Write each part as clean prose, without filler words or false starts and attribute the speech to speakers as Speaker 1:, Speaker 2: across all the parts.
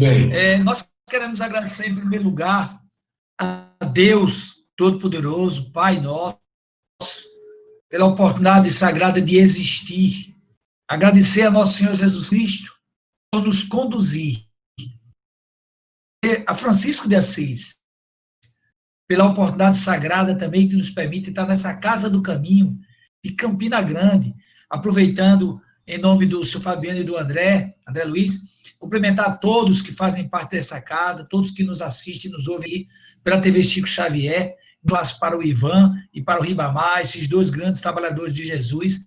Speaker 1: Bem,
Speaker 2: Nós queremos agradecer, em primeiro lugar, a Deus Todo-Poderoso, Pai nosso, pela oportunidade sagrada de existir. Agradecer a nosso Senhor Jesus Cristo por nos conduzir. A Francisco de Assis, pela oportunidade sagrada também que nos permite estar nessa Casa do Caminho de Campina Grande, aproveitando, em nome do seu Fabiano e do André Luiz, cumprimentar a todos que fazem parte dessa casa, todos que nos assistem, nos ouvem pela TV Chico Xavier, para o Ivan e para o Ribamar, esses dois grandes trabalhadores de Jesus,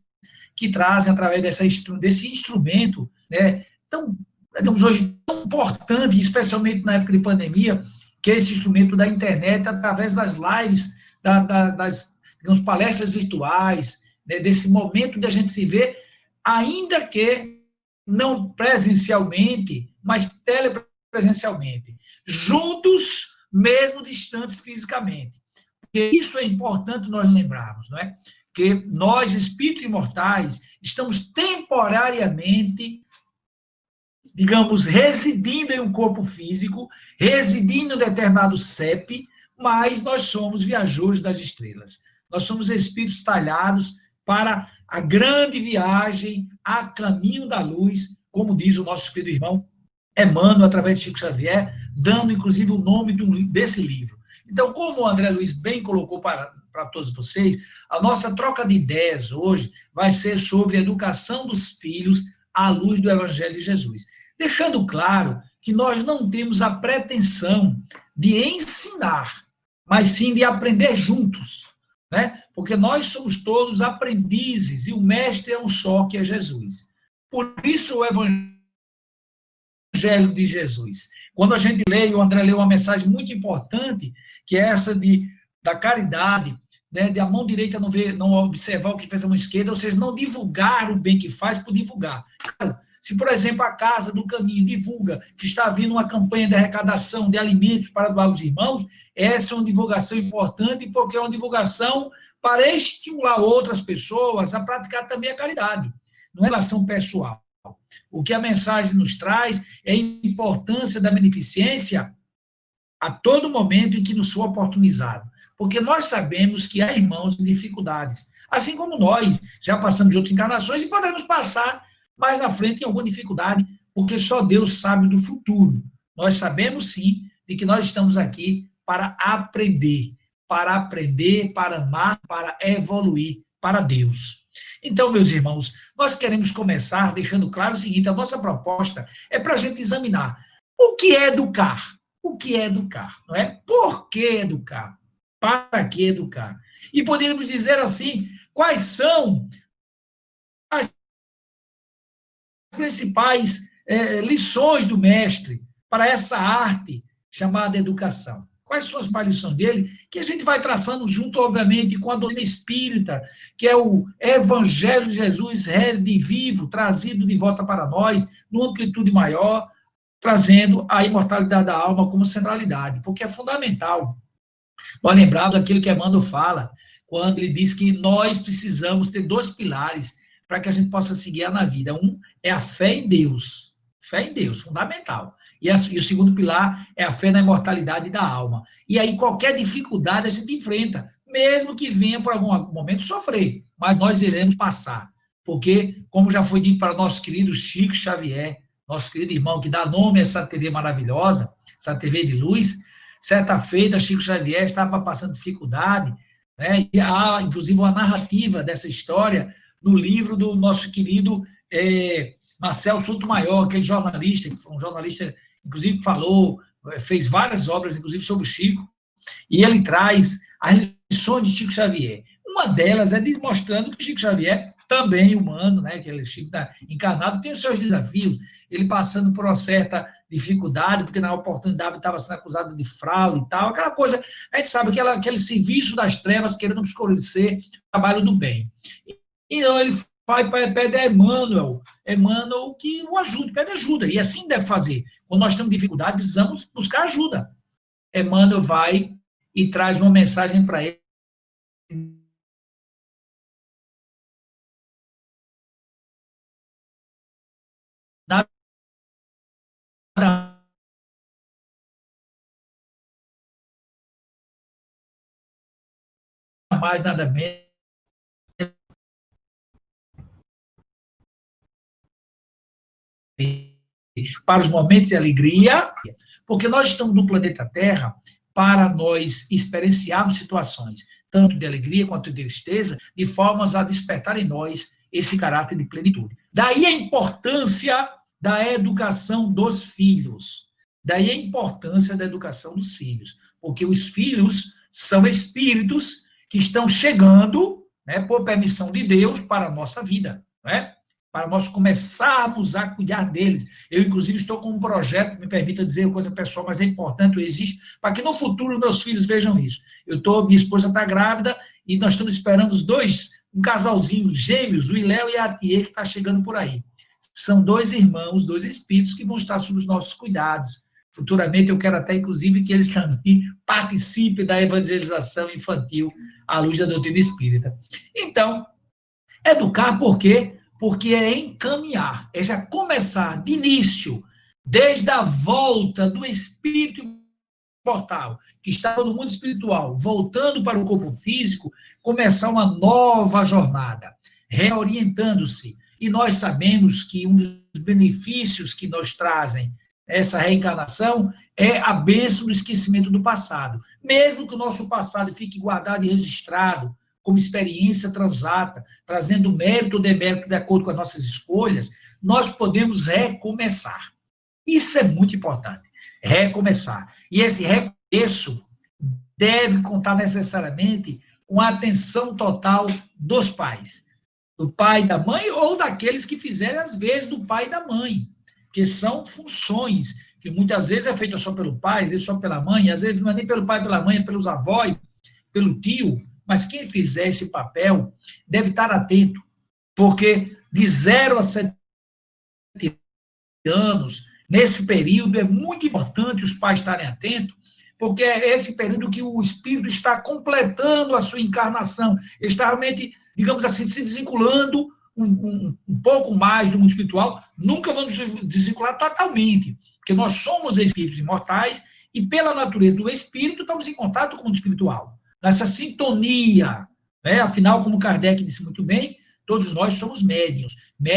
Speaker 2: que trazem, através desse instrumento, né, tão, digamos, hoje, tão importante, especialmente na época de pandemia, que é esse instrumento da internet, através das lives, das, digamos, palestras virtuais, né, desse momento de a gente se ver, ainda que não presencialmente, mas telepresencialmente, juntos, mesmo distantes fisicamente. Porque isso é importante nós lembrarmos, não é? Que nós, espíritos imortais, estamos temporariamente, digamos, residindo em um corpo físico, residindo em um determinado CEP, mas nós somos viajores das estrelas. Nós somos espíritos talhados para a grande viagem a caminho da luz, como diz o nosso querido irmão Emmanuel, através de Chico Xavier, dando inclusive o nome desse livro. Então, como o André Luiz bem colocou para todos vocês, a nossa troca de ideias hoje vai ser sobre a educação dos filhos à luz do Evangelho de Jesus. Deixando claro que nós não temos a pretensão de ensinar, mas sim de aprender juntos, né? Porque nós somos todos aprendizes e o mestre é um só, que é Jesus. Por isso o Evangelho de Jesus. Quando a gente lê, o André leu uma mensagem muito importante, que é essa da caridade, né, de a mão direita não observar o que fez a mão esquerda, ou seja, não divulgar o bem que faz por divulgar. Claro, se, por exemplo, a Casa do Caminho divulga que está havendo uma campanha de arrecadação de alimentos para doar aos irmãos, essa é uma divulgação importante, porque é uma divulgação para estimular outras pessoas a praticar também a caridade, não é relação pessoal. O que a mensagem nos traz é a importância da beneficência a todo momento em que nos for oportunizado. Porque nós sabemos que há irmãos em dificuldades. Assim como nós já passamos de outras encarnações e podemos passar mais na frente em alguma dificuldade, porque só Deus sabe do futuro. Nós sabemos, sim, de que nós estamos aqui para aprender, para amar, para evoluir para Deus. Então, meus irmãos, nós queremos começar deixando claro o seguinte: a nossa proposta é para a gente examinar o que é educar. O que é educar, não é? Por que educar? Para que educar? E poderíamos dizer assim, quais são as principais lições do mestre para essa arte chamada educação? Quais são as lições dele? Que a gente vai traçando junto, obviamente, com a doutrina espírita, que é o Evangelho de Jesus redivivo, trazido de volta para nós, numa amplitude maior, trazendo a imortalidade da alma como centralidade, porque é fundamental. Nós lembramos daquilo que Emmanuel fala, quando ele diz que nós precisamos ter dois pilares para que a gente possa se guiar na vida. Um é a fé em Deus, fundamental. E o segundo pilar é a fé na imortalidade da alma. E aí qualquer dificuldade a gente enfrenta, mesmo que venha por algum momento sofrer, mas nós iremos passar. Porque, como já foi dito para nosso querido Chico Xavier, nosso querido irmão que dá nome a essa TV maravilhosa, essa TV de luz, certa feita, Chico Xavier estava passando dificuldade, né? E há, inclusive, uma narrativa dessa história no livro do nosso querido Marcel Sotomayor, aquele jornalista, que foi um jornalista, inclusive, falou, fez várias obras, inclusive, sobre o Chico, e ele traz as lições de Chico Xavier. Uma delas é mostrando que o Chico Xavier, também humano, né, que ele Chico está encarnado, tem os seus desafios, ele passando por uma certa dificuldade, porque na oportunidade estava sendo acusado de fraude e tal, aquela coisa, a gente sabe, aquele serviço das trevas querendo escurecer o trabalho do bem. Então ele pede a Emmanuel que o ajude, pede ajuda, e assim deve fazer. Quando nós temos dificuldade, precisamos buscar ajuda. Emmanuel vai e traz uma mensagem para ele. Nada mais, nada menos para os momentos de alegria, porque nós estamos no planeta Terra para nós experienciarmos situações, tanto de alegria quanto de tristeza, de formas a despertar em nós esse caráter de plenitude. Daí a importância da educação dos filhos. Daí a importância da educação dos filhos, porque os filhos são espíritos que estão chegando, né, por permissão de Deus, para a nossa vida, né? Para nós começarmos a cuidar deles. Eu, inclusive, estou com um projeto, me permita dizer uma coisa pessoal, mas é importante, existe, para que no futuro meus filhos vejam isso. Minha esposa está grávida e nós estamos esperando os dois, um casalzinho gêmeos, o Iléu e a Atiê, que está chegando por aí. São dois irmãos, dois espíritos que vão estar sob os nossos cuidados. Futuramente eu quero até, inclusive, que eles também participem da evangelização infantil à luz da doutrina espírita. Então, educar por quê? Porque é encaminhar, é já começar de início, desde a volta do espírito imortal, que está no mundo espiritual, voltando para o corpo físico, começar uma nova jornada, reorientando-se. E nós sabemos que um dos benefícios que nos trazem essa reencarnação é a bênção do esquecimento do passado. Mesmo que o nosso passado fique guardado e registrado, como experiência transata, trazendo mérito ou demérito de acordo com as nossas escolhas, nós podemos recomeçar. Isso é muito importante, recomeçar. E esse recomeço deve contar necessariamente com a atenção total dos pais, do pai e da mãe, ou daqueles que fizerem, às vezes, do pai e da mãe, que são funções que muitas vezes é feita só pelo pai, às vezes só pela mãe, às vezes não é nem pelo pai e pela mãe, é pelos avós, pelo tio, mas quem fizer esse papel deve estar atento, porque de 0 a 7 anos, nesse período, é muito importante os pais estarem atentos, porque é esse período que o espírito está completando a sua encarnação, ele está realmente, digamos assim, se desvinculando um pouco mais do mundo espiritual, nunca vamos desvincular totalmente, porque nós somos espíritos imortais e, pela natureza do espírito, estamos em contato com o mundo espiritual, nessa sintonia, né? Afinal, como Kardec disse muito bem, todos nós somos médiuns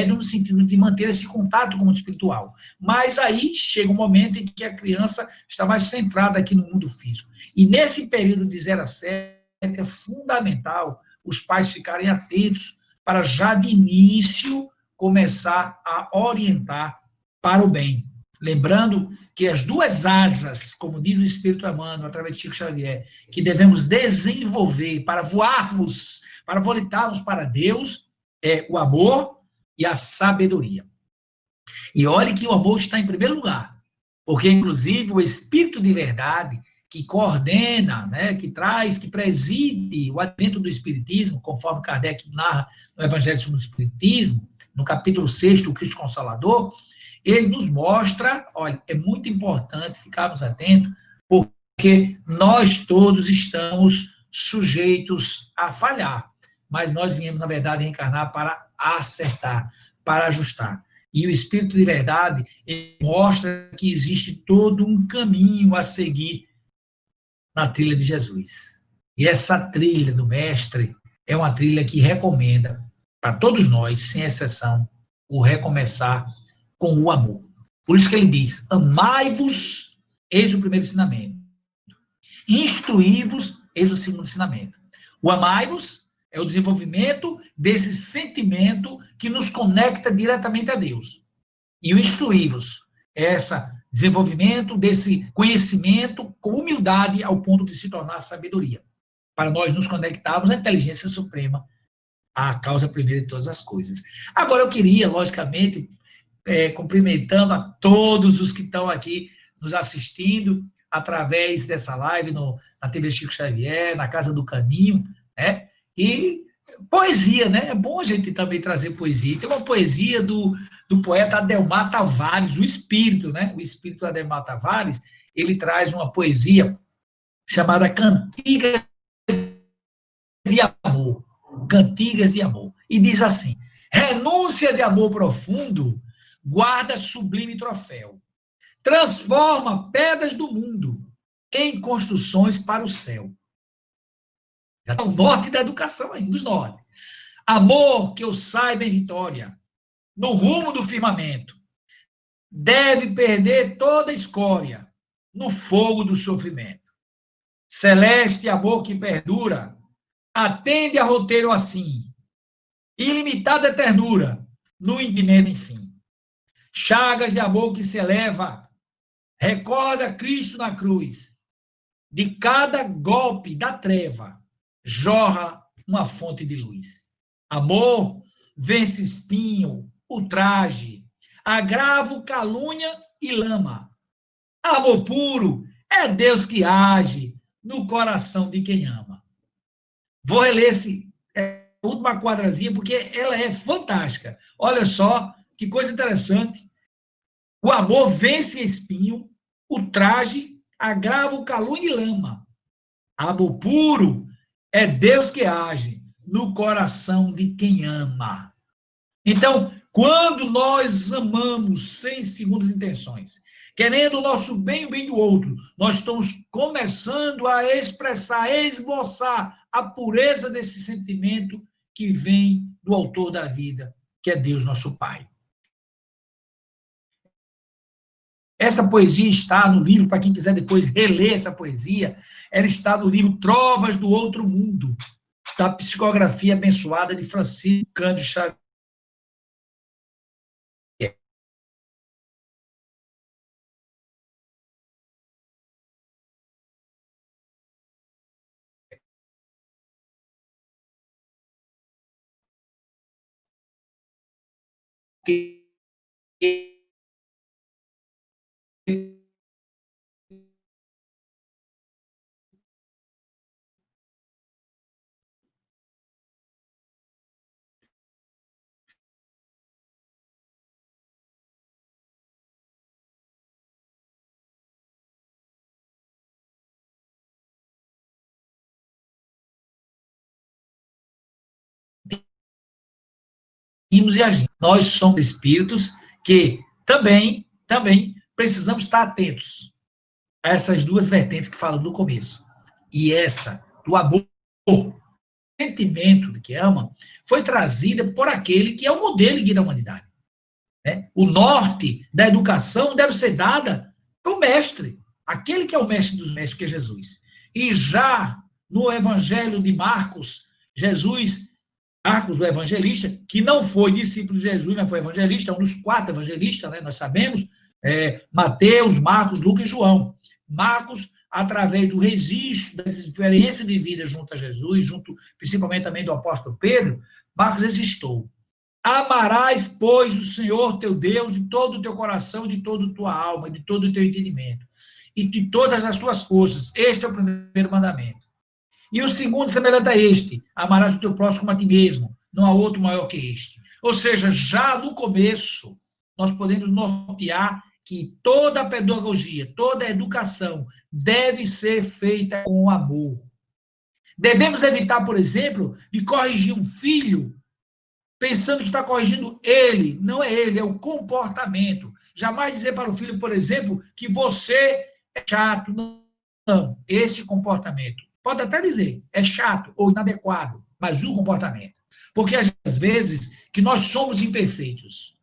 Speaker 2: no sentido de manter esse contato com o mundo espiritual. Mas aí chega um momento em que a criança está mais centrada aqui no mundo físico. E nesse período de 0 a 7, é fundamental os pais ficarem atentos para já de início começar a orientar para o bem. Lembrando que as duas asas, como diz o Espírito Emmanuel, através de Chico Xavier, que devemos desenvolver para voarmos, para voltarmos para Deus, é o amor e a sabedoria. E olhe que o amor está em primeiro lugar, porque, inclusive, o Espírito de verdade, que coordena, né, que traz, que preside o advento do Espiritismo, conforme Kardec narra no Evangelho segundo o Espiritismo, no capítulo 6 do Cristo Consolador, ele nos mostra, olha, é muito importante ficarmos atentos, porque nós todos estamos sujeitos a falhar, mas nós viemos, na verdade, reencarnar para acertar, para ajustar. E o Espírito de verdade, ele mostra que existe todo um caminho a seguir na trilha de Jesus. E essa trilha do Mestre é uma trilha que recomenda, para todos nós, sem exceção, o recomeçar com o amor. Por isso que ele diz, amai-vos, eis o primeiro ensinamento. Instruí-vos, eis o segundo ensinamento. O amai-vos é o desenvolvimento desse sentimento que nos conecta diretamente a Deus. E o instruí-vos é esse desenvolvimento desse conhecimento com humildade ao ponto de se tornar sabedoria. Para nós nos conectarmos à inteligência suprema, à causa primeira de todas as coisas. Agora, eu queria, logicamente, cumprimentando a todos os que estão aqui nos assistindo através dessa live na TV Chico Xavier, na Casa do Caminho, né? E poesia, né? É bom a gente também trazer poesia. Tem uma poesia do poeta Adelmar Tavares, o espírito, né? O espírito Adelmar Tavares, ele traz uma poesia chamada Cantigas de Amor. Cantigas de Amor. E diz assim, renúncia de amor profundo guarda sublime troféu. Transforma pedras do mundo em construções para o céu. Já está o norte da educação ainda, dos norte. Amor que eu saiba em vitória, no rumo do firmamento, deve perder toda a escória no fogo do sofrimento. Celeste amor que perdura, atende a roteiro assim, ilimitada ternura, no entendimento enfim. Chagas de amor que se eleva, recorda Cristo na cruz. De cada golpe da treva, jorra uma fonte de luz. Amor vence espinho, ultraje, agravo, calúnia e lama. Amor puro é Deus que age no coração de quem ama. Vou reler essa última quadrazinha, porque ela é fantástica. Olha só que coisa interessante. O amor vence espinho, ultraje, agravo, calúnia e lama. Amor puro é Deus que age no coração de quem ama. Então, quando nós amamos sem segundas intenções, querendo o nosso bem e o bem do outro, nós estamos começando a expressar, a esboçar a pureza desse sentimento que vem do autor da vida, que é Deus, nosso Pai. Essa poesia está no livro, para quem quiser depois reler essa poesia, ela está no livro Trovas do Outro Mundo, da psicografia abençoada de Francisco Cândido Xavier. E agimos. Nós somos espíritos que também precisamos estar atentos a essas duas vertentes que falam no começo. E essa do amor, o sentimento de que ama, foi trazida por aquele que é o modelo guia da humanidade. Né? O norte da educação deve ser dada para o mestre, aquele que é o mestre dos mestres, que é Jesus. E já no Evangelho de Marcos, Marcos, o evangelista, que não foi discípulo de Jesus, mas foi evangelista, um dos 4 evangelistas, né, nós sabemos, Mateus, Marcos, Lucas e João. Marcos, através do registro das experiências de vida junto a Jesus, junto principalmente também do apóstolo Pedro, Marcos existiu. Amarás, pois, o Senhor teu Deus de todo o teu coração, de toda a tua alma, de todo o teu entendimento, e de todas as tuas forças. Este é o primeiro mandamento. E o segundo, semelhante a este, amarás o teu próximo como a ti mesmo, não há outro maior que este. Ou seja, já no começo, nós podemos nortear que toda a pedagogia, toda a educação deve ser feita com amor. Devemos evitar, por exemplo, de corrigir um filho pensando que está corrigindo ele. Não é ele, é o comportamento. Jamais dizer para o filho, por exemplo, que você é chato. Não, esse comportamento. Pode até dizer, é chato ou inadequado, mas o comportamento. Porque às vezes que nós somos imperfeitos.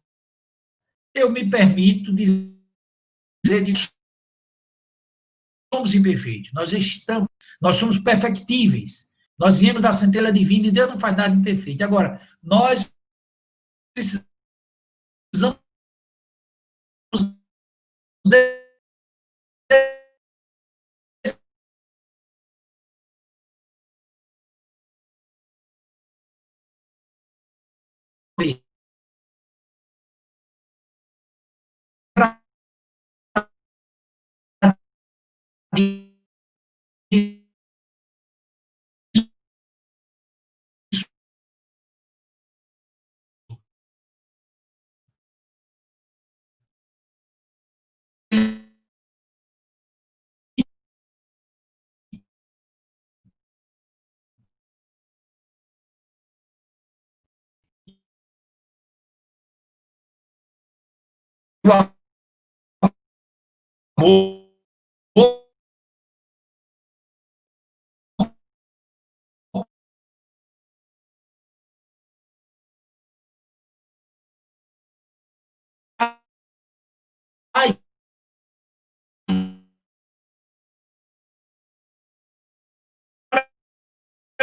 Speaker 2: Eu me permito dizer que somos imperfeitos. Nós somos perfectíveis. Nós viemos da centelha divina e Deus não faz nada imperfeito. Agora, nós precisamos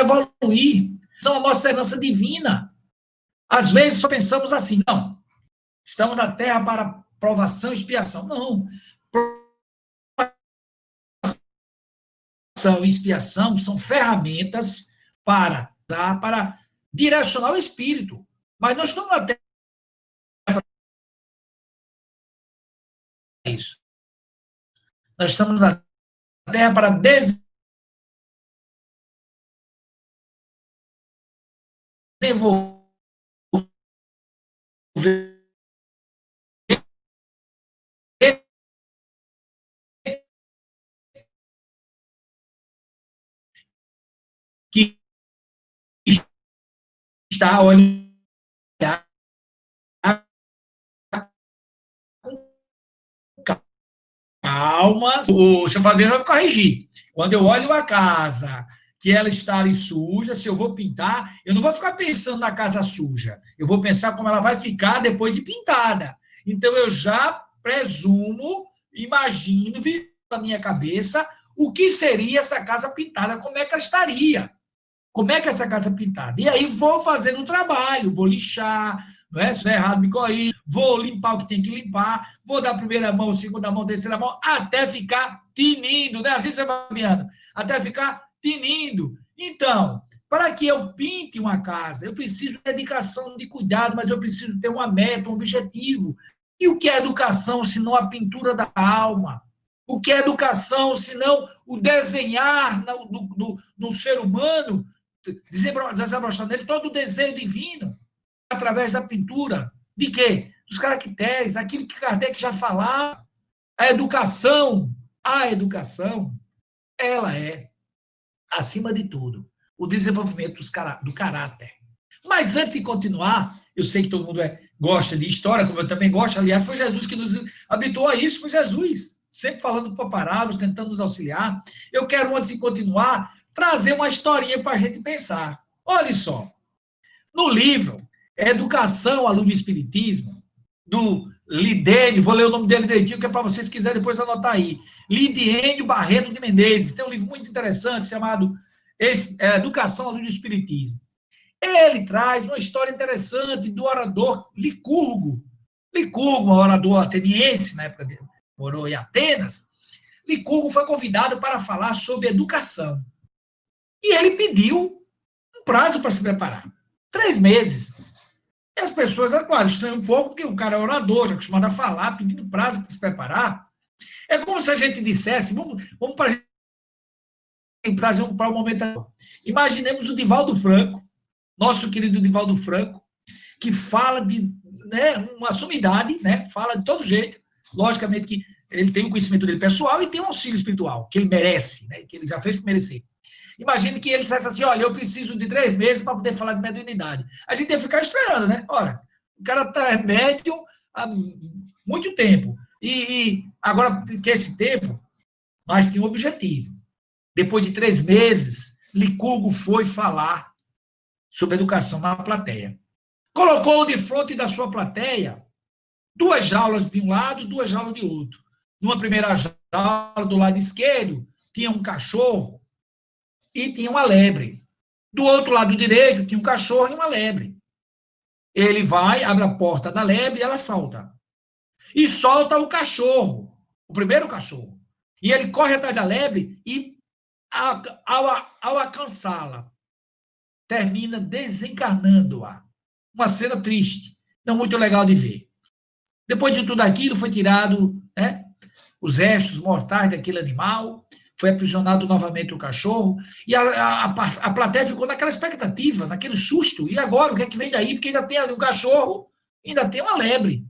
Speaker 2: evoluir, são a nossa herança divina. Às vezes só pensamos assim, não, estamos na terra para provação e expiação. Não, provação e expiação são ferramentas para direcionar o espírito. Mas nós estamos na terra para isso. Nós estamos na terra para desenvolver que está a olhar com calma. O seu Fabiano vai me corrigir. Quando eu olho a casa, que ela está ali suja, se eu vou pintar, eu não vou ficar pensando na casa suja. Eu vou pensar como ela vai ficar depois de pintada. Então, eu já presumo, imagino, na minha cabeça, o que seria essa casa pintada, como é que ela estaria. Como é que é essa casa pintada? E aí vou fazendo um trabalho, vou lixar, não é? Se der errado, me corrigir, vou limpar o que tem que limpar, vou dar a primeira mão, segunda mão, terceira mão, até ficar tinindo, né? Assim, Fabiano, até ficar tinindo. Então, para que eu pinte uma casa, eu preciso de dedicação, de cuidado, mas eu preciso ter uma meta, um objetivo. E o que é educação, se não a pintura da alma? O que é educação, se não o desenhar no ser humano, desabrochando nele todo o desejo divino, através da pintura. De quê? Dos caracteres, aquilo que Kardec já falava. A educação, ela é, acima de tudo, o desenvolvimento do caráter. Mas antes de continuar, eu sei que todo mundo gosta de história, como eu também gosto, aliás, foi Jesus que nos habituou a isso, foi Jesus, sempre falando para parábolas, tentando nos auxiliar. Eu quero, antes de continuar, trazer uma historinha para a gente pensar. Olha só, no livro Educação à Luz do Espiritismo, do Lidênio, vou ler o nome dele direitinho, que é para vocês quiserem depois anotar aí, Lidênio Barreto de Menezes, tem um livro muito interessante chamado Educação à Luz do Espiritismo. Ele traz uma história interessante do orador Licurgo. Licurgo, um orador ateniense, na época dele, morou em Atenas. Licurgo foi convidado para falar sobre educação. E ele pediu um prazo para se preparar. 3 meses. E as pessoas, claro, estranham um pouco, porque o cara é orador, já acostumado a falar, pedindo prazo para se preparar. É como se a gente dissesse, vamos trazer para um momento. Imaginemos o Divaldo Franco, nosso querido Divaldo Franco, que fala de uma sumidade, fala de todo jeito. Logicamente que ele tem o conhecimento dele pessoal e tem um auxílio espiritual, que ele merece, que ele já fez por merecer. Imagine que ele dissesse assim, olha, eu preciso de 3 meses para poder falar de mediunidade. A gente ia ficar estranhando, né? Ora, o cara está médium há muito tempo. E agora, que esse tempo, mas tem um objetivo. Depois de 3 meses, Licurgo foi falar sobre educação na plateia. Colocou de frente da sua plateia 2 jaulas de um lado e 2 jaulas de outro. Numa primeira jaula, do lado esquerdo, tinha um cachorro e tinha uma lebre. Do outro lado direito, tinha um cachorro e uma lebre. Ele vai, abre a porta da lebre e ela solta. E solta o cachorro, o primeiro cachorro. E ele corre atrás da lebre e, ao alcançá-la, termina desencarnando-a. Uma cena triste, não muito legal de ver. Depois de tudo aquilo, foi tirado os restos mortais daquele animal, foi aprisionado novamente o cachorro, e a plateia ficou naquela expectativa, naquele susto. E agora, o que é que vem daí? Porque ainda tem ali um cachorro, ainda tem uma lebre.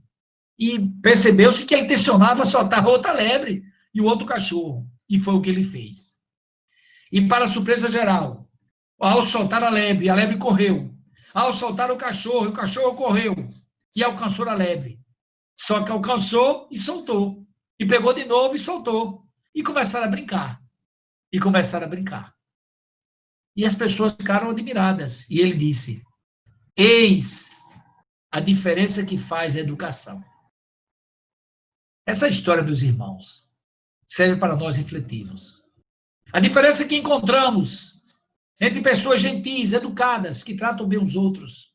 Speaker 2: E percebeu-se que ele intencionava soltar outra lebre e o outro cachorro. E foi o que ele fez. E, para surpresa geral, ao soltar a lebre correu. Ao soltar o cachorro correu e alcançou a lebre. Só que alcançou e soltou. E pegou de novo e soltou. E começaram a brincar. E as pessoas ficaram admiradas. E ele disse, eis a diferença que faz a educação. Essa história, meus irmãos, serve para nós refletirmos. A diferença que encontramos entre pessoas gentis, educadas, que tratam bem os outros.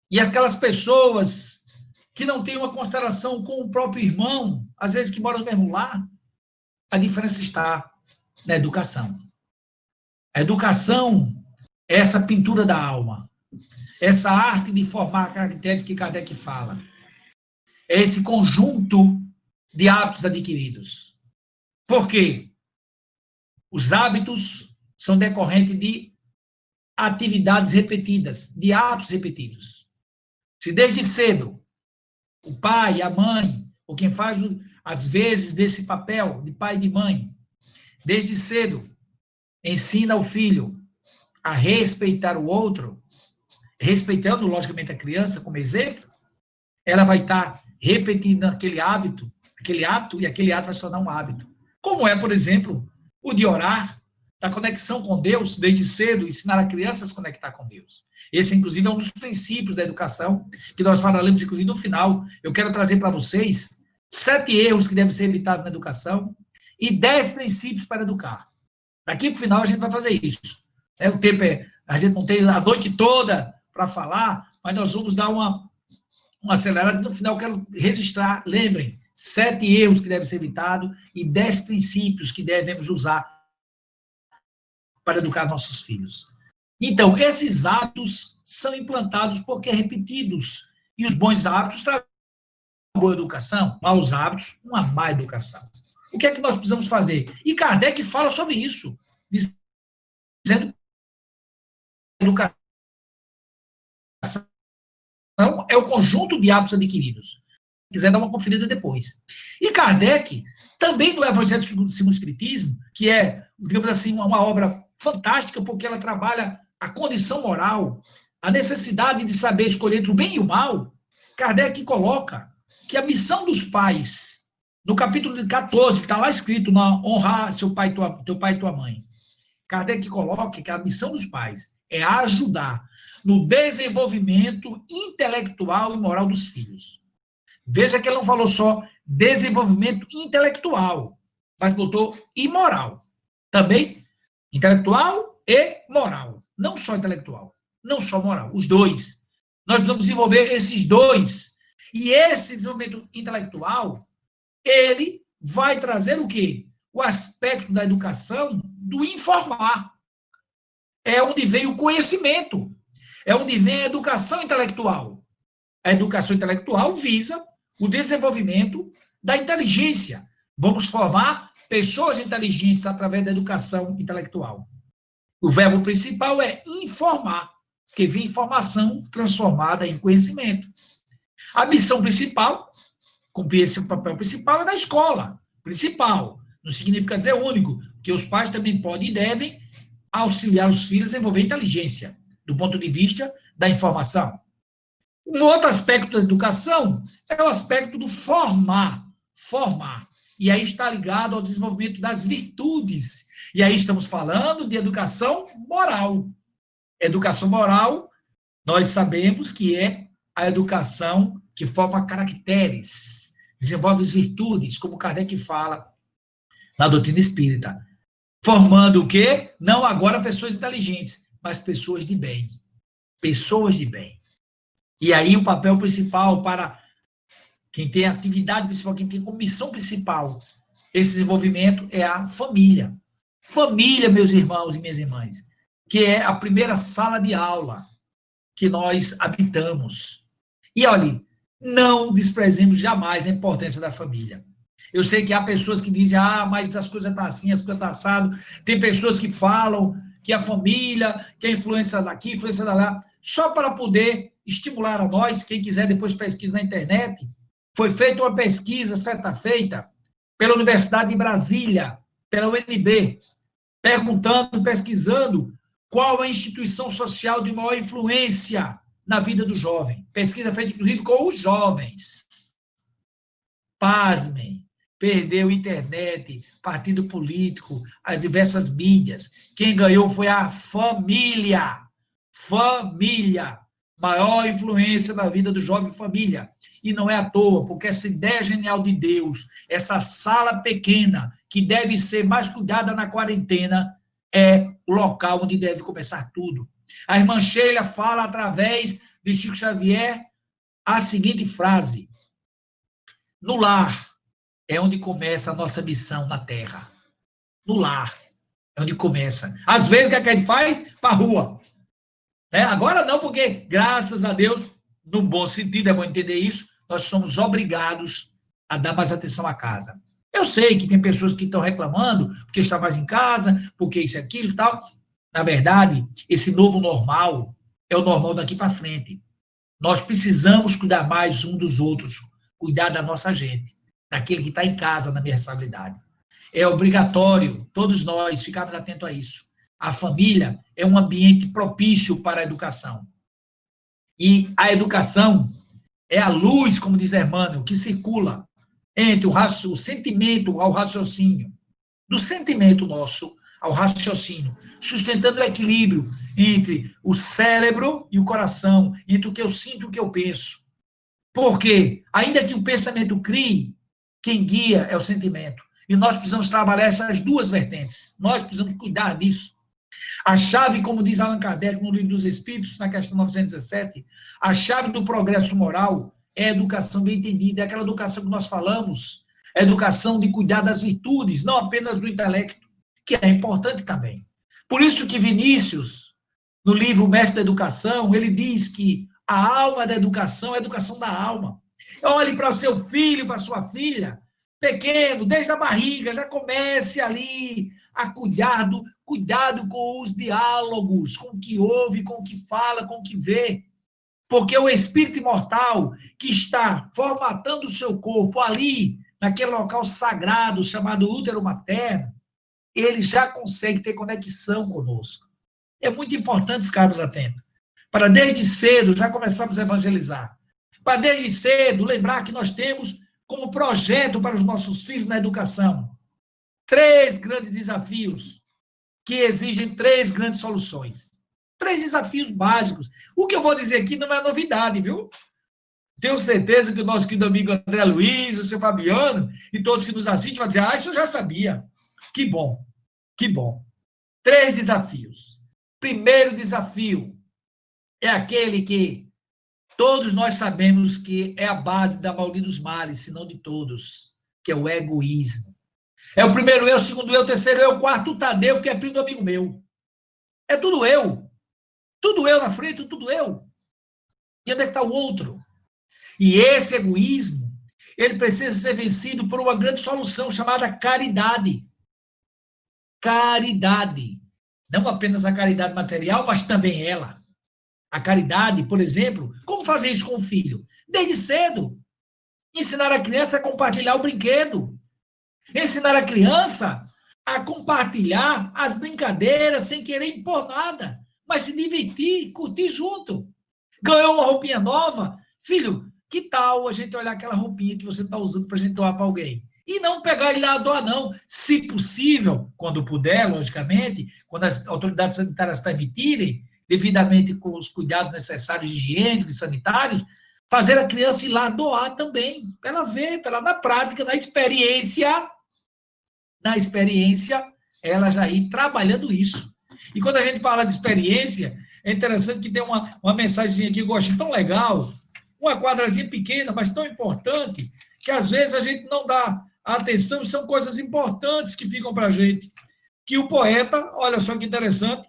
Speaker 2: E aquelas pessoas que não têm uma consideração com o próprio irmão, às vezes que moram no mesmo lar, a diferença está na educação. A educação é essa pintura da alma, essa arte de formar caracteres que Kardec fala. É esse conjunto de hábitos adquiridos. Por quê? Os hábitos são decorrentes de atividades repetidas, de atos repetidos. Se desde cedo o pai, a mãe, ou quem faz, às vezes, desse papel de pai e de mãe, desde cedo, ensina o filho a respeitar o outro, respeitando, logicamente, a criança como exemplo, ela vai estar repetindo aquele hábito, aquele ato, e aquele ato vai se tornar um hábito. Como é, por exemplo, o de orar, da conexão com Deus, desde cedo, ensinar a criança a se conectar com Deus. Esse, inclusive, é um dos princípios da educação, que nós falaremos, inclusive, no final. Eu quero trazer para vocês 7 erros que devem ser evitados na educação e 10 princípios para educar. Daqui para o final a gente vai fazer isso. O tempo a gente não tem a noite toda para falar, mas nós vamos dar uma acelerada. No final, eu quero registrar, lembrem, 7 erros que devem ser evitados e 10 princípios que devemos usar para educar nossos filhos. Então, esses hábitos são implantados porque repetidos. E os bons hábitos trazem uma boa educação, maus hábitos, uma má educação. O que é que nós precisamos fazer? E Kardec fala sobre isso, dizendo que a educação é o conjunto de hábitos adquiridos. Se quiser dar uma conferida depois. E Kardec, também no Evangelho segundo o Espiritismo, que é, digamos assim, uma obra fantástica, porque ela trabalha a condição moral, a necessidade de saber escolher entre o bem e o mal. Kardec coloca que a missão dos pais, no capítulo 14, que está lá escrito, na honrar teu pai e tua mãe, Kardec coloca que a missão dos pais é ajudar no desenvolvimento intelectual e moral dos filhos. Veja que ele não falou só desenvolvimento intelectual, mas botou e moral. Também intelectual e moral. Não só intelectual, não só moral, os dois. Nós precisamos desenvolver esses dois. E esse desenvolvimento intelectual, ele vai trazer o quê? O aspecto da educação do informar. É onde vem o conhecimento. É onde vem a educação intelectual. A educação intelectual visa o desenvolvimento da inteligência. Vamos formar pessoas inteligentes através da educação intelectual. O verbo principal é informar, que vem informação transformada em conhecimento. A missão principal, cumprir esse papel principal, é da escola. Principal. Não significa dizer único, porque os pais também podem e devem auxiliar os filhos a desenvolver inteligência, do ponto de vista da informação. Um outro aspecto da educação é o aspecto do formar. E aí está ligado ao desenvolvimento das virtudes. E aí estamos falando de educação moral. Educação moral, nós sabemos que é a educação que forma caracteres, desenvolve as virtudes, como Kardec fala na doutrina espírita. Formando o quê? Não agora pessoas inteligentes, mas pessoas de bem. Pessoas de bem. E aí o papel principal para quem tem atividade principal, quem tem como missão principal esse desenvolvimento é a família. Família, meus irmãos e minhas irmãs, que é a primeira sala de aula que nós habitamos. E olha, não desprezemos jamais a importância da família. Eu sei que há pessoas que dizem, mas as coisas estão assim, as coisas estão assado. Tem pessoas que falam que a família, que a influência daqui, a influência da lá, só para poder estimular a nós, quem quiser depois pesquisa na internet. Foi feita uma pesquisa, certa feita, pela Universidade de Brasília, pela UNB, perguntando, pesquisando qual a instituição social de maior influência na vida do jovem. Pesquisa feita, inclusive, com os jovens. Pasmem, perdeu internet, partido político, as diversas mídias. Quem ganhou foi a família. Família. Maior influência na vida do jovem, família. E não é à toa, porque essa ideia genial de Deus, essa sala pequena, que deve ser mais cuidada na quarentena, é o local onde deve começar tudo. A irmã Sheila fala, através de Chico Xavier, a seguinte frase: no lar é onde começa a nossa missão na Terra. No lar é onde começa. Às vezes, o que a gente faz? Para a rua. Né? Agora não, porque, graças a Deus, no bom sentido, é bom entender isso, nós somos obrigados a dar mais atenção à casa. Eu sei que tem pessoas que estão reclamando porque está mais em casa, porque isso e aquilo e tal. Na verdade, esse novo normal é o normal daqui para frente. Nós precisamos cuidar mais um dos outros, cuidar da nossa gente, daquele que está em casa na minha responsabilidade. É obrigatório, todos nós, ficarmos atentos a isso. A família é um ambiente propício para a educação. E a educação é a luz, como diz Emmanuel, que circula entre o sentimento ao raciocínio, do sentimento nosso ao raciocínio, sustentando o equilíbrio entre o cérebro e o coração, entre o que eu sinto e o que eu penso. Porque, ainda que o pensamento crie, quem guia é o sentimento. E nós precisamos trabalhar essas duas vertentes. Nós precisamos cuidar disso. A chave, como diz Allan Kardec no Livro dos Espíritos, na questão 917, a chave do progresso moral é a educação bem entendida, é aquela educação que nós falamos, a educação de cuidar das virtudes, não apenas do intelecto, que é importante também. Por isso que Vinícius, no livro Mestre da Educação, ele diz que a alma da educação é a educação da alma. Olhe para o seu filho, para a sua filha, pequeno, desde a barriga, já comece ali a cuidado com os diálogos, com o que ouve, com o que fala, com o que vê. Porque o espírito imortal que está formatando o seu corpo ali, naquele local sagrado chamado útero materno, ele já consegue ter conexão conosco. É muito importante ficarmos atentos. Para desde cedo já começarmos a evangelizar. Para desde cedo lembrar que nós temos como projeto para os nossos filhos na educação 3 grandes desafios que exigem 3 grandes soluções. 3 desafios básicos. O que eu vou dizer aqui não é novidade, viu? Tenho certeza que o nosso querido amigo André Luiz, o seu Fabiano e todos que nos assistem vão dizer, isso eu já sabia. Que bom, que bom. 3 desafios. Primeiro desafio é aquele que todos nós sabemos que é a base da maioria dos males, se não de todos, que é o egoísmo. É o primeiro eu, o segundo eu, o terceiro eu, o quarto o Tadeu, que é primo do amigo meu. É tudo eu. Tudo eu na frente, tudo eu. E onde é que está o outro? E esse egoísmo, ele precisa ser vencido por uma grande solução chamada caridade. Caridade. Não apenas a caridade material, mas também ela. A caridade, por exemplo, como fazer isso com o filho? Desde cedo. Ensinar a criança a compartilhar o brinquedo. Ensinar a criança a compartilhar as brincadeiras sem querer impor nada, mas se divertir, curtir junto. Ganhou uma roupinha nova? Filho, que tal a gente olhar aquela roupinha que você está usando para a gente doar para alguém? E não pegar ele lá e doar, não. Se possível, quando puder, logicamente, quando as autoridades sanitárias permitirem, devidamente com os cuidados necessários de higiênicos e sanitários, fazer a criança ir lá doar também, para ela ver, para ela na prática, na experiência, ela já ir trabalhando isso. E quando a gente fala de experiência, é interessante que tem uma mensagem aqui que eu achei tão legal, uma quadrazinha pequena, mas tão importante, que às vezes a gente não dá atenção, e são coisas importantes que ficam para a gente. Que o poeta, olha só que interessante,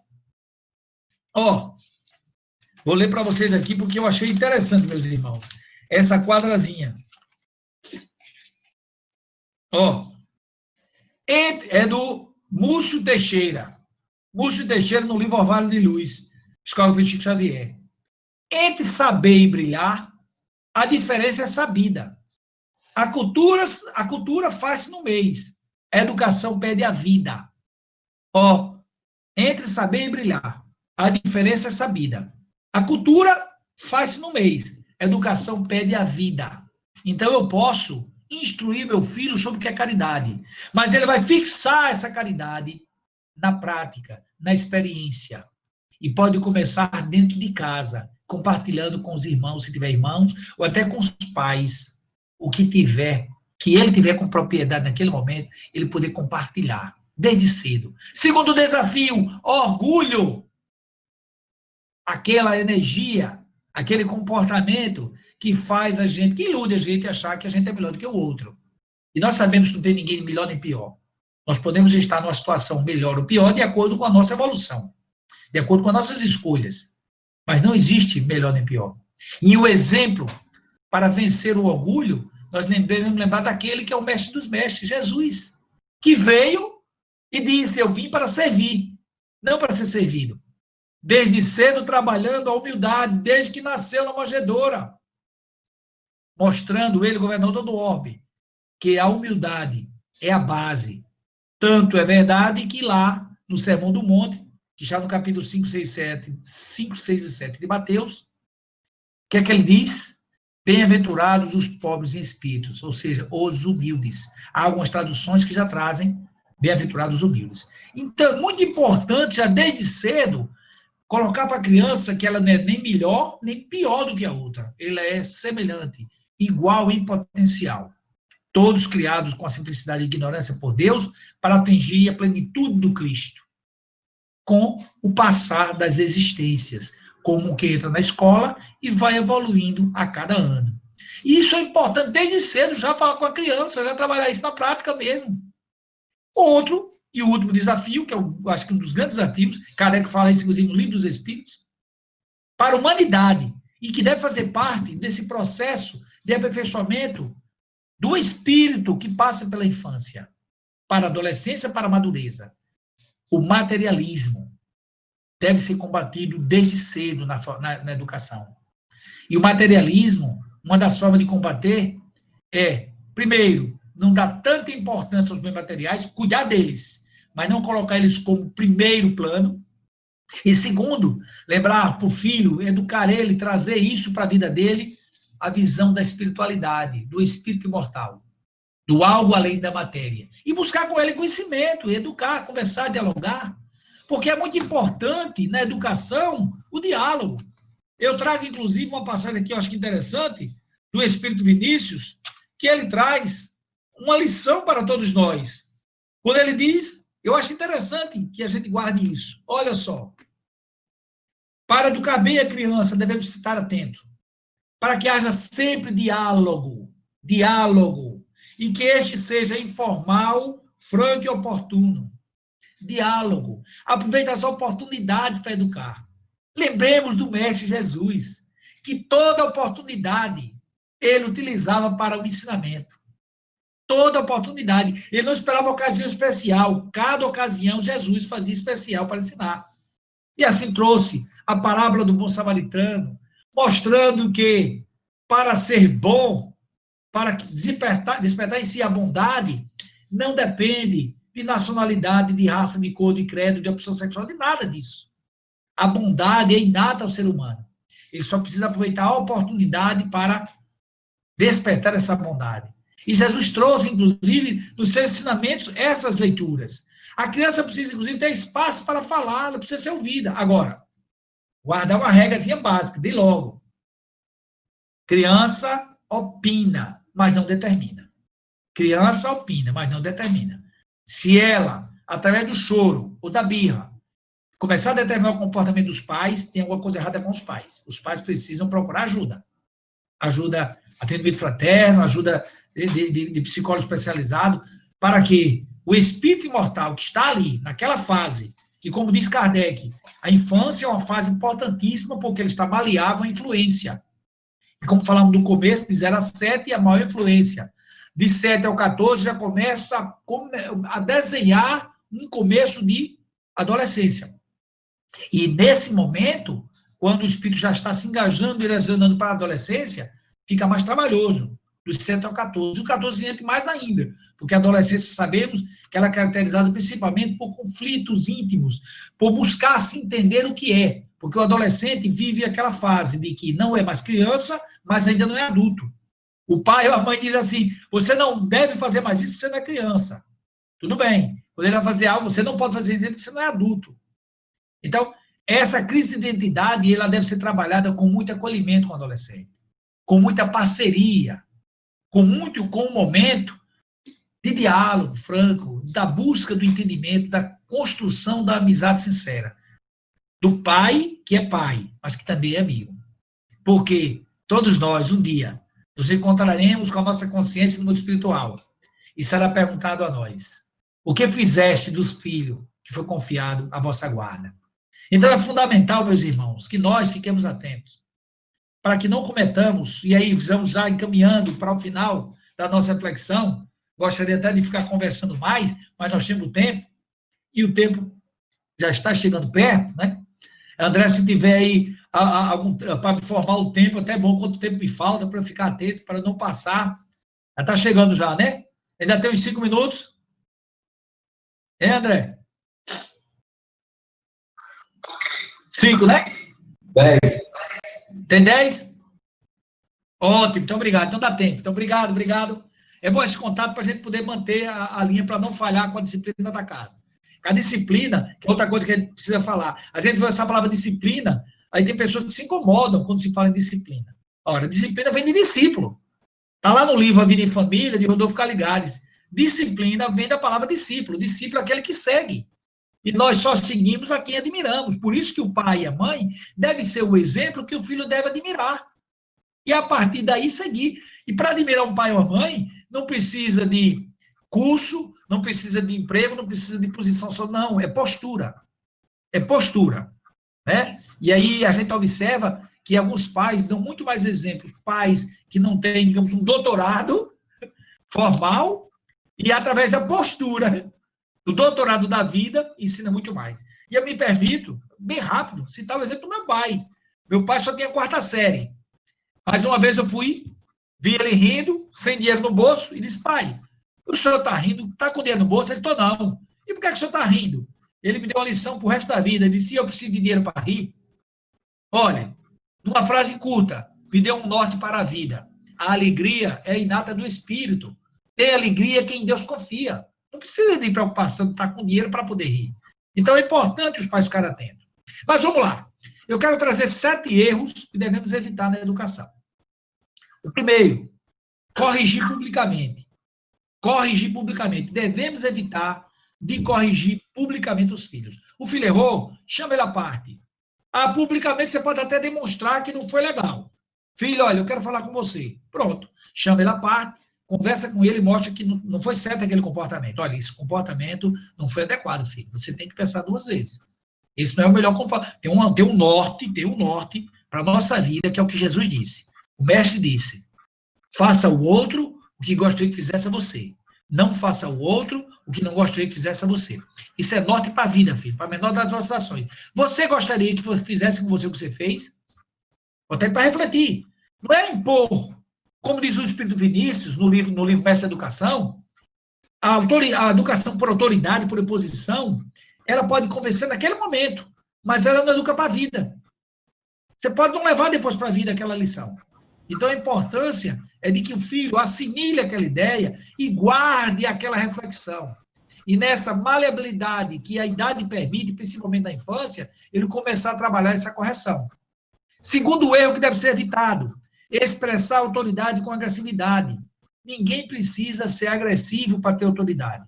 Speaker 2: vou ler para vocês aqui, porque eu achei interessante, meus irmãos, essa quadrazinha. É do Múcio Teixeira. Múcio Teixeira, no livro Orvalho de Luz, Escola de Chico Xavier. Entre saber e brilhar, a diferença é sabida. A cultura faz-se no mês. A educação pede a vida. Entre saber e brilhar, a diferença é sabida. A cultura faz-se no mês. A educação pede a vida. Então, eu posso instruir meu filho sobre o que é caridade, mas ele vai fixar essa caridade na prática, na experiência. E pode começar dentro de casa, compartilhando com os irmãos, se tiver irmãos, ou até com os pais, o que ele tiver com propriedade naquele momento, ele poder compartilhar. desde cedo. Segundo desafio, orgulho. Aquela energia, aquele comportamento que faz a gente, que ilude a gente achar que a gente é melhor do que o outro. E nós sabemos que não tem ninguém melhor nem pior. Nós podemos estar numa situação melhor ou pior de acordo com a nossa evolução, de acordo com as nossas escolhas. Mas não existe melhor nem pior. E o exemplo para vencer o orgulho, nós devemos lembrar daquele que é o mestre dos mestres, Jesus, que veio e disse: eu vim para servir, não para ser servido. Desde cedo trabalhando a humildade, desde que nasceu na manjedoura, mostrando ele, governador do orbe, que a humildade é a base. Tanto é verdade que lá, no Sermão do Monte, que está no capítulo 5, 6 e 7 de Mateus, o que é que ele diz? Bem-aventurados os pobres em espíritos, ou seja, os humildes. Há algumas traduções que já trazem bem-aventurados os humildes. Então, é muito importante, já desde cedo, colocar para a criança que ela não é nem melhor, nem pior do que a outra. Ela é semelhante, igual em potencial. Todos criados com a simplicidade e ignorância por Deus para atingir a plenitude do Cristo, com o passar das existências, como que entra na escola e vai evoluindo a cada ano. E isso é importante desde cedo, já falar com a criança, já trabalhar isso na prática mesmo. Outro e o último desafio, que eu acho que um dos grandes desafios, Kardec fala isso, inclusive, no Livro dos Espíritos, para a humanidade, e que deve fazer parte desse processo de aperfeiçoamento do espírito que passa pela infância, para a adolescência, para a madureza. O materialismo deve ser combatido desde cedo na educação. E o materialismo, uma das formas de combater é, primeiro, não dar tanta importância aos bens materiais, cuidar deles, mas não colocar eles como primeiro plano. E segundo, lembrar para o filho, educar ele, trazer isso para a vida dele, a visão da espiritualidade, do espírito imortal, do algo além da matéria. E buscar com ele conhecimento, educar, conversar, dialogar. Porque é muito importante na educação o diálogo. Eu trago, inclusive, uma passagem aqui, eu acho que interessante, do Espírito Vinícius, que ele traz uma lição para todos nós. Quando ele diz, eu acho interessante que a gente guarde isso. Olha só. Para educar bem a criança, devemos estar atentos. Para que haja sempre diálogo, e que este seja informal, franco e oportuno. Diálogo. Aproveite as oportunidades para educar. Lembremos do Mestre Jesus, que toda oportunidade ele utilizava para o ensinamento. Toda oportunidade. Ele não esperava ocasião especial. Cada ocasião, Jesus fazia especial para ensinar. E assim trouxe a parábola do bom samaritano, mostrando que, para ser bom, para despertar em si a bondade, não depende de nacionalidade, de raça, de cor, de credo, de opção sexual, de nada disso. A bondade é inata ao ser humano. Ele só precisa aproveitar a oportunidade para despertar essa bondade. E Jesus trouxe, inclusive, nos seus ensinamentos, essas leituras. A criança precisa, inclusive, ter espaço para falar, ela precisa ser ouvida. Agora, guardar uma regrazinha básica, de logo. Criança opina, mas não determina. Criança opina, mas não determina. Se ela, através do choro ou da birra, começar a determinar o comportamento dos pais, tem alguma coisa errada com os pais. Os pais precisam procurar ajuda. Ajuda, atendimento fraterno, ajuda de psicólogo especializado, para que o espírito imortal que está ali, naquela fase, que, como diz Kardec, a infância é uma fase importantíssima porque ele está maleável à influência. E como falamos no começo, de 0 a 7 é a maior influência. De 7 ao 14 já começa a desenhar um começo de adolescência. E nesse momento, quando o espírito já está se engajando, direcionando para a adolescência, fica mais trabalhoso, dos 7 ao 14. E o 14 entra mais ainda, porque a adolescência, sabemos que ela é caracterizada principalmente por conflitos íntimos, por buscar se entender o que é. Porque o adolescente vive aquela fase de que não é mais criança, mas ainda não é adulto. O pai ou a mãe diz assim, você não deve fazer mais isso porque você não é criança. Tudo bem. Quando ele vai fazer algo, você não pode fazer isso porque você não é adulto. Então, essa crise de identidade, ela deve ser trabalhada com muito acolhimento com o adolescente, com muita parceria, com o momento, de diálogo franco, da busca do entendimento, da construção da amizade sincera. Do pai, que é pai, mas que também é amigo. Porque todos nós, um dia, nos encontraremos com a nossa consciência no mundo espiritual. E será perguntado a nós: o que fizeste dos filhos que foi confiado à vossa guarda? Então é fundamental, meus irmãos, que nós fiquemos atentos, para que não cometamos, e aí vamos já encaminhando para o final da nossa reflexão. Gostaria até de ficar conversando mais, mas nós temos tempo, e o tempo já está chegando perto, né? André, se tiver aí para me formar o tempo, até bom quanto tempo me falta, para eu ficar atento, para não passar. Já está chegando já, né? Ainda tem uns 5 minutos. É, André? 5, né?
Speaker 1: 10.
Speaker 2: Tem 10? Ótimo, então obrigado. Então dá tempo. Então obrigado. É bom esse contato para a gente poder manter a linha, para não falhar com a disciplina da casa. A disciplina, que é outra coisa que a gente precisa falar. A gente vê essa palavra disciplina, aí tem pessoas que se incomodam quando se fala em disciplina. Ora, disciplina vem de discípulo. Está lá no livro A Vida em Família, de Rodolfo Caligares. Disciplina vem da palavra discípulo. Discípulo é aquele que segue. E nós só seguimos a quem admiramos. Por isso que o pai e a mãe devem ser o exemplo que o filho deve admirar. E a partir daí seguir. E para admirar um pai ou uma mãe, não precisa de curso, não precisa de emprego, não precisa de posição só, não, é postura. É postura. Né? E aí a gente observa que alguns pais dão muito mais exemplos, pais que não têm, digamos, um doutorado formal, e através da postura, do doutorado da vida, ensina muito mais. E eu me permito, bem rápido, citar o exemplo do meu pai. Meu pai só tinha 4ª série. Mas uma vez eu vi ele rindo, sem dinheiro no bolso, e disse: pai, o senhor está rindo, está com dinheiro no bolso? Ele: tô não. E por que o senhor está rindo? Ele me deu uma lição para o resto da vida. Ele disse: eu preciso de dinheiro para rir. Olha, numa frase curta, me deu um norte para a vida. A alegria é inata do espírito. Tem alegria quem em Deus confia. Não precisa de preocupação de estar com dinheiro para poder rir. Então é importante os pais ficarem atentos. Mas vamos lá. Eu quero trazer 7 erros que devemos evitar na educação. O primeiro, corrigir publicamente. Corrigir publicamente. Devemos evitar de corrigir publicamente os filhos. O filho errou, chama ele à parte. Publicamente você pode até demonstrar que não foi legal. Filho, olha, eu quero falar com você. Pronto. Chama ele à parte, conversa com ele e mostra que não foi certo aquele comportamento. Olha, esse comportamento não foi adequado, filho. Você tem que pensar 2 vezes. Esse não é o melhor comportamento. Tem um norte para a nossa vida, que é o que Jesus disse. O mestre disse: faça ao outro o que gostaria que fizesse a você. Não faça ao outro o que não gostaria que fizesse a você. Isso é norte para a vida, filho, para a menor das vossas ações. Você gostaria que fizesse com você o que você fez? Até para refletir. Não é impor, como diz o Espírito Vinícius, no livro Mestre da Educação, a educação por autoridade, por imposição, ela pode convencer naquele momento, mas ela não educa para a vida. Você pode não levar depois para a vida aquela lição. Então, a importância é de que o filho assimile aquela ideia e guarde aquela reflexão. E nessa maleabilidade que a idade permite, principalmente na infância, ele começar a trabalhar essa correção. Segundo erro que deve ser evitado, expressar autoridade com agressividade. Ninguém precisa ser agressivo para ter autoridade.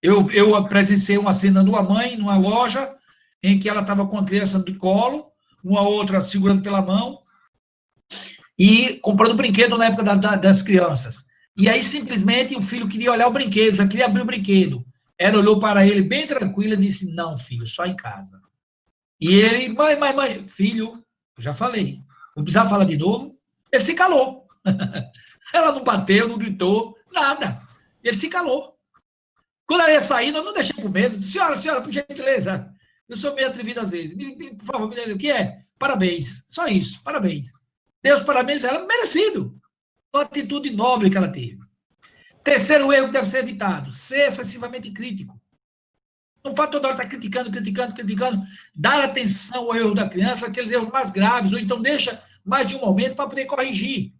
Speaker 2: Eu presenciei uma cena de uma mãe numa loja em que ela estava com a criança de colo, uma outra segurando pela mão, e comprando brinquedo na época das crianças. E aí, simplesmente, o filho queria olhar o brinquedo, já queria abrir o brinquedo. Ela olhou para ele bem tranquila e disse: não, filho, só em casa. E ele: mãe, filho, eu já falei, não precisava falar de novo. Ele se calou. Ela não bateu, não gritou, nada. Ele se calou. Quando ela ia saindo, eu não deixei por medo. Senhora, por gentileza, eu sou meio atrevido às vezes. Por favor, me dê o que é? Parabéns. Só isso, parabéns. Deus parabéns a ela, merecido. Uma atitude nobre que ela teve. Terceiro erro que deve ser evitado: ser excessivamente crítico. Não pode toda hora estar criticando. Dar atenção ao erro da criança, aqueles erros mais graves, ou então deixa mais de um momento para poder corrigir.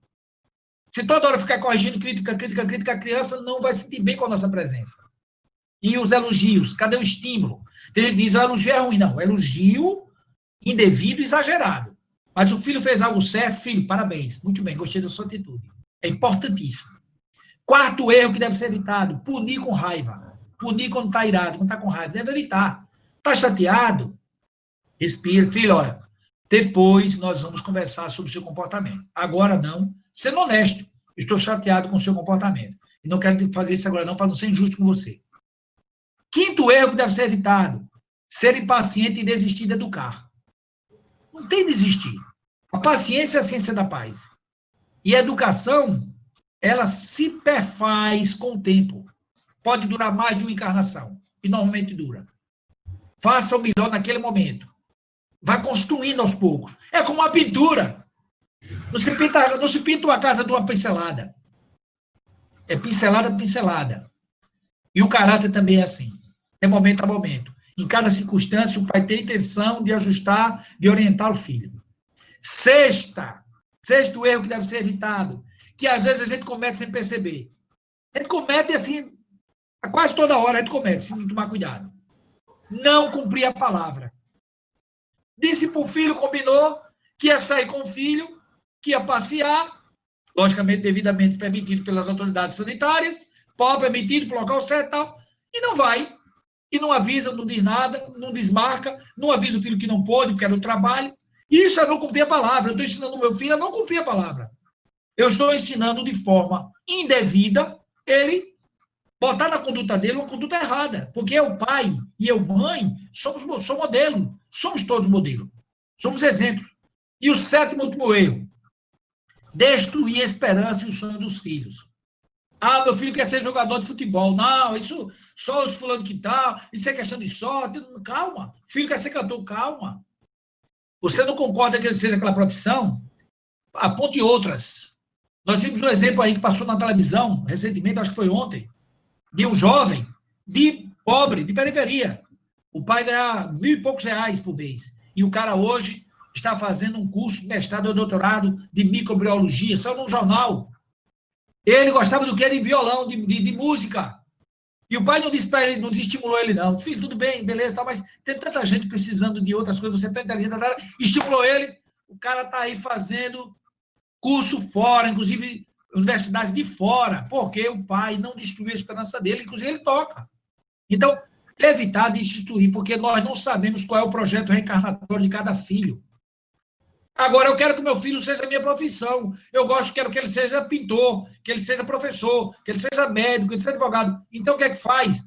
Speaker 2: Se toda hora ficar corrigindo, crítica, a criança não vai se sentir bem com a nossa presença. E os elogios, cadê o estímulo? Tem gente que diz: o elogio é ruim. Não, elogio indevido, exagerado. Mas o filho fez algo certo, filho, parabéns, muito bem, gostei da sua atitude. É importantíssimo. Quarto erro que deve ser evitado, punir com raiva. Punir quando está irado, quando está com raiva. Deve evitar. Está chateado? Respira. Filho, olha, depois nós vamos conversar sobre o seu comportamento. Agora não. Sendo honesto, estou chateado com o seu comportamento. E não quero fazer isso agora não, para não ser injusto com você. Quinto erro que deve ser evitado, ser impaciente e desistir de educar. Não tem desistir. A paciência é a ciência da paz. E a educação, ela se perfaz com o tempo. Pode durar mais de uma encarnação. E normalmente dura. Faça o melhor naquele momento. Vai construindo aos poucos. É como uma pintura. Não se pinta uma casa de uma pincelada. É pincelada, pincelada. E o caráter também é assim. É momento a momento. Em cada circunstância, o pai tem intenção de ajustar, de orientar o filho. Sexto erro que deve ser evitado, que às vezes a gente comete sem perceber. A gente comete assim, a quase toda hora a gente comete, se não tomar cuidado. Não cumprir a palavra. Disse para o filho, combinou que ia sair com o filho, que ia passear, logicamente devidamente permitido pelas autoridades sanitárias, pau permitido para o local certo e tal, e não vai. E não avisa, não diz nada, não desmarca, não avisa o filho que não pôde, porque era o trabalho. Isso é não cumprir a palavra. Eu estou ensinando o meu filho a não cumprir a palavra. Eu estou ensinando de forma indevida ele botar na conduta dele uma conduta errada. Porque eu, pai, e eu, mãe, sou modelo. Somos todos modelo. Somos exemplos. E o sétimo e último erro. Destruir a esperança e o sonho dos filhos. Ah, meu filho quer ser jogador de futebol. Não, isso só os fulano que tá, isso é questão de sorte. Calma. O filho quer ser cantor, calma. Você não concorda que ele seja aquela profissão? Aponte outras. Nós vimos um exemplo aí que passou na televisão, recentemente, acho que foi ontem, de um jovem, de pobre, de periferia. O pai ganha R$1.000 e poucos por mês. E o cara hoje está fazendo um curso de mestrado ou doutorado de microbiologia, saiu num jornal. Ele gostava do que? De violão, de música. E o pai não disse para ele, não desestimulou ele, não. Filho, tudo bem, beleza, tá, mas tem tanta gente precisando de outras coisas, você é tão inteligente, estimulou ele. O cara está aí fazendo curso fora, inclusive universidades de fora, porque o pai não destruiu a esperança dele, inclusive ele toca. Então, evitar de instituir, porque nós não sabemos qual é o projeto reencarnatório de cada filho. Agora, eu quero que meu filho seja a minha profissão. Quero que ele seja pintor, que ele seja professor, que ele seja médico, que ele seja advogado. Então, o que é que faz?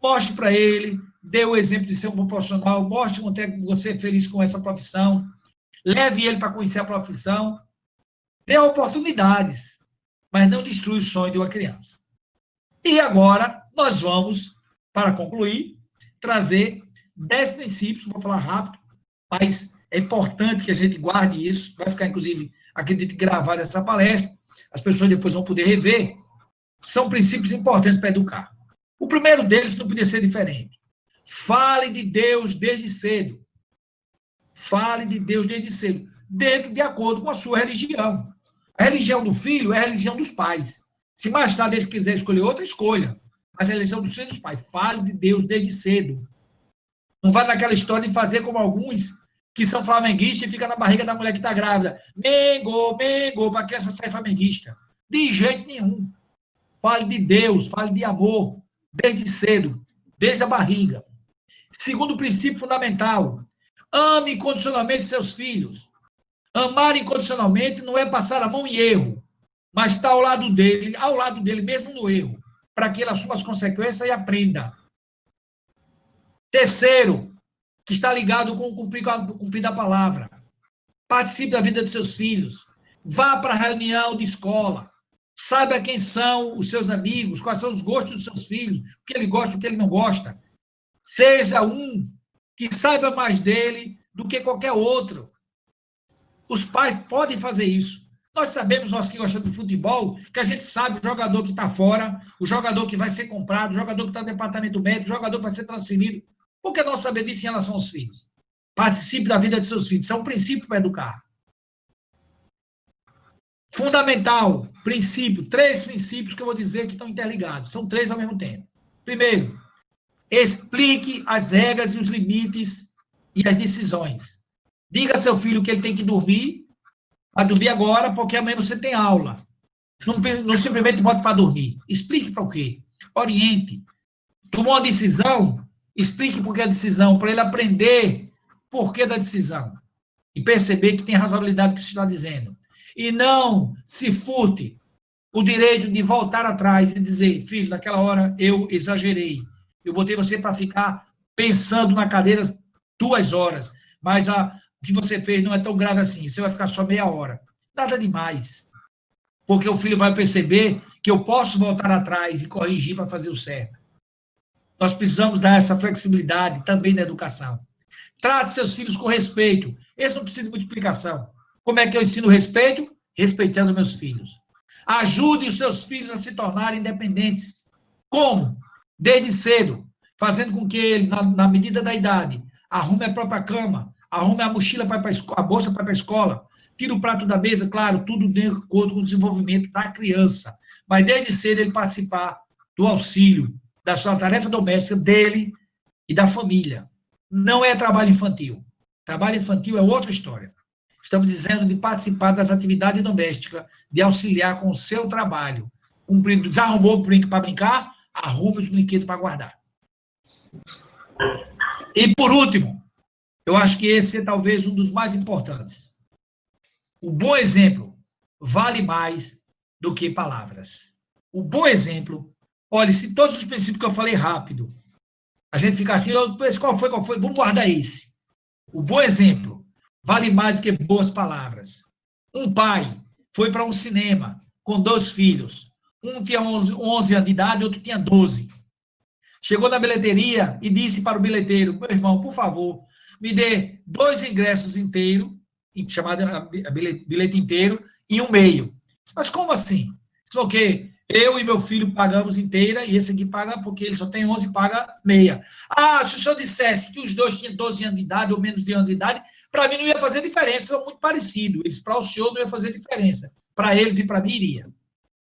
Speaker 2: Mostre para ele, dê o exemplo de ser um bom profissional, mostre quanto é que você é feliz com essa profissão, leve ele para conhecer a profissão, dê oportunidades, mas não destrua o sonho de uma criança. E agora, nós vamos, para concluir, trazer 10 princípios, vou falar rápido, mas é importante que a gente guarde isso, vai ficar, inclusive, acredito, gravado essa palestra, as pessoas depois vão poder rever, são princípios importantes para educar. O primeiro deles não podia ser diferente. Fale de Deus desde cedo. Fale de Deus desde cedo, de acordo com a sua religião. A religião do filho é a religião dos pais. Se mais tarde eles quiserem escolher outra, escolha. Mas a religião dos filhos dos pais. Fale de Deus desde cedo. Não vá naquela história de fazer como alguns que são flamenguistas e ficam na barriga da mulher que está grávida. Mengo, para que essa saia flamenguista? De jeito nenhum. Fale de Deus, fale de amor, desde cedo, desde a barriga. Segundo princípio fundamental, ame incondicionalmente seus filhos. Amar incondicionalmente não é passar a mão em erro, mas estar ao lado dele mesmo no erro, para que ele assuma as consequências e aprenda. Terceiro, que está ligado com o cumprir da palavra. Participe da vida de seus filhos. Vá para a reunião de escola. Saiba quem são os seus amigos, quais são os gostos dos seus filhos, o que ele gosta, o que ele não gosta. Seja um que saiba mais dele do que qualquer outro. Os pais podem fazer isso. Nós sabemos, nós que gostamos de futebol, que a gente sabe o jogador que está fora, o jogador que vai ser comprado, o jogador que está no departamento médico, o jogador que vai ser transferido. Por que não saber disso em relação aos filhos? Participe da vida de seus filhos. Isso é um princípio para educar. Fundamental, princípio, 3 princípios que eu vou dizer que estão interligados. São 3 ao mesmo tempo. Primeiro, explique as regras e os limites e as decisões. Diga a seu filho que ele tem que dormir, vai dormir agora, porque amanhã você tem aula. Não simplesmente bote para dormir. Explique para o quê? Oriente. Tomou uma decisão, explique por que a decisão, para ele aprender por que da decisão. E perceber que tem razoabilidade no que você está dizendo. E não se furte o direito de voltar atrás e dizer, filho, naquela hora eu exagerei. Eu botei você para ficar pensando na cadeira 2 horas, mas o que você fez não é tão grave assim, você vai ficar só meia hora. Nada demais. Porque o filho vai perceber que eu posso voltar atrás e corrigir para fazer o certo. Nós precisamos dar essa flexibilidade também na educação. Trate seus filhos com respeito. Esse não precisa de multiplicação. Como é que eu ensino respeito? Respeitando meus filhos. Ajude os seus filhos a se tornarem independentes. Como? Desde cedo, fazendo com que ele, na medida da idade, arrume a própria cama, arrume a mochila para a bolsa para a escola, tira o prato da mesa, claro, tudo de acordo com o desenvolvimento da criança. Mas desde cedo ele participar do auxílio, da sua tarefa doméstica, dele e da família. Não é trabalho infantil. Trabalho infantil é outra história. Estamos dizendo de participar das atividades domésticas, de auxiliar com o seu trabalho. Cumprindo, desarrumou o brinco para brincar, arrume os brinquedos para guardar. E, por último, eu acho que esse é talvez um dos mais importantes. O bom exemplo vale mais do que palavras. O bom exemplo, olha, se todos os princípios que eu falei rápido, a gente fica assim, qual foi? Vamos guardar esse. O bom exemplo vale mais do que boas palavras. Um pai foi para um cinema com 2 filhos. Um tinha 11 anos de idade, outro tinha 12. Chegou na bilheteria e disse para o bilheteiro, meu irmão, por favor, me dê 2 ingressos inteiros, chamado bilhete inteiro, e 1 meio. Mas como assim? Porque eu e meu filho pagamos inteira e esse aqui paga porque ele só tem 11 e paga meia. Ah, se o senhor dissesse que os 2 tinham 12 anos de idade ou menos de anos de idade, para mim não ia fazer diferença, são muito parecidos. Eles, para o senhor, não ia fazer diferença. Para eles e para mim iria.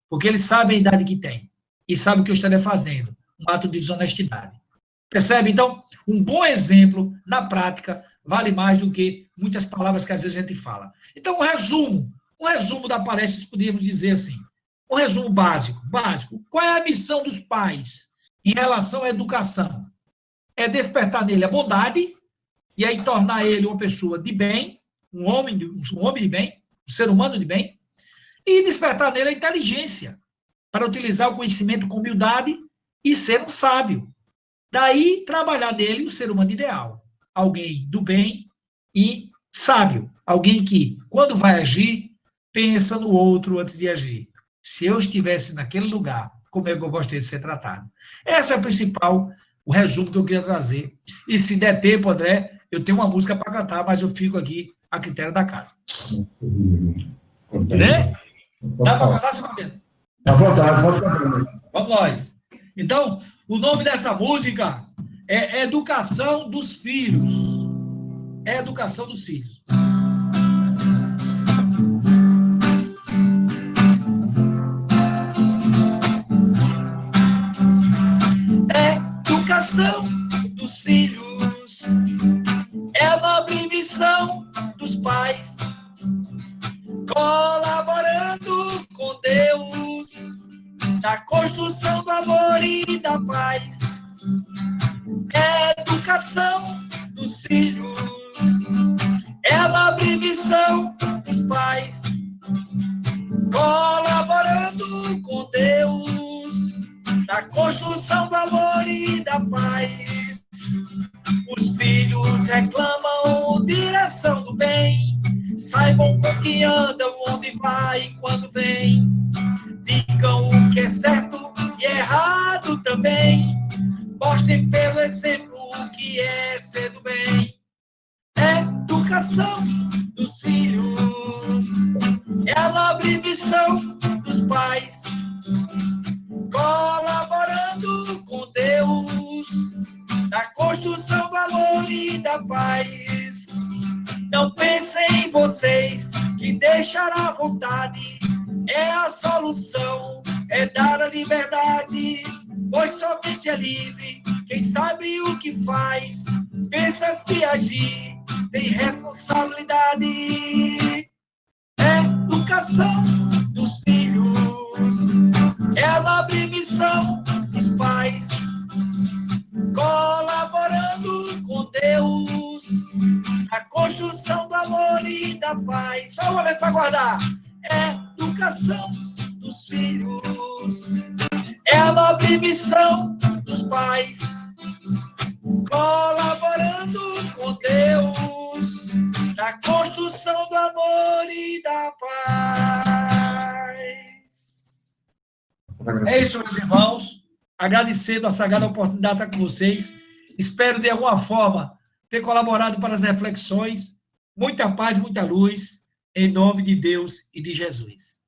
Speaker 2: Porque eles sabem a idade que tem e sabem o que eu estaria fazendo. Um ato de desonestidade. Percebe? Então, um bom exemplo, na prática, vale mais do que muitas palavras que às vezes a gente fala. Então, um resumo da palestra, podíamos dizer assim, um resumo básico. Qual é a missão dos pais em relação à educação? É despertar nele a bondade e aí tornar ele uma pessoa de bem, um homem de bem, um ser humano de bem, e despertar nele a inteligência para utilizar o conhecimento com humildade e ser um sábio. Daí, trabalhar nele o ser humano ideal. Alguém do bem e sábio. Alguém que, quando vai agir, pensa no outro antes de agir. Se eu estivesse naquele lugar, como é que eu gostaria de ser tratado? Essa é a principal, o resumo que eu queria trazer. E se der tempo, André, eu tenho uma música para cantar, mas eu fico aqui a critério da casa. Né? Dá para cantar, seu Fabiano?
Speaker 1: À vontade, pode cantar.
Speaker 2: Vamos nós. Então, o nome dessa música é Educação dos Filhos. É Educação dos Filhos. Educação dos filhos é a nobre missão dos pais, colaborando com Deus na construção do amor e da paz. Educação dos filhos é a nobre missão dos pais, colaborando com Deus na construção do amor e da paz. Os filhos reclamam direção do bem, saibam com que andam, onde vai e quando vem. Digam o que é certo e errado também. Mostrem pelo exemplo o que é ser do bem. Educação dos filhos é a nobre missão dos pais, colaborando com Deus na construção do amor e da paz. Não pensem em vocês que deixar à vontade é a solução, é dar a liberdade, pois somente é livre quem sabe o que faz. Pensa antes de agir, tem responsabilidade. Educação dos filhos a nobre missão dos pais, colaborando com Deus na construção do amor e da paz. Só uma vez para guardar. Educação dos filhos é a nobre missão dos pais, colaborando com Deus na construção do amor e da paz. É isso, meus irmãos. Agradecendo a sagrada oportunidade de estar com vocês. Espero, de alguma forma, ter colaborado para as reflexões. Muita paz, muita luz, em nome de Deus e de Jesus.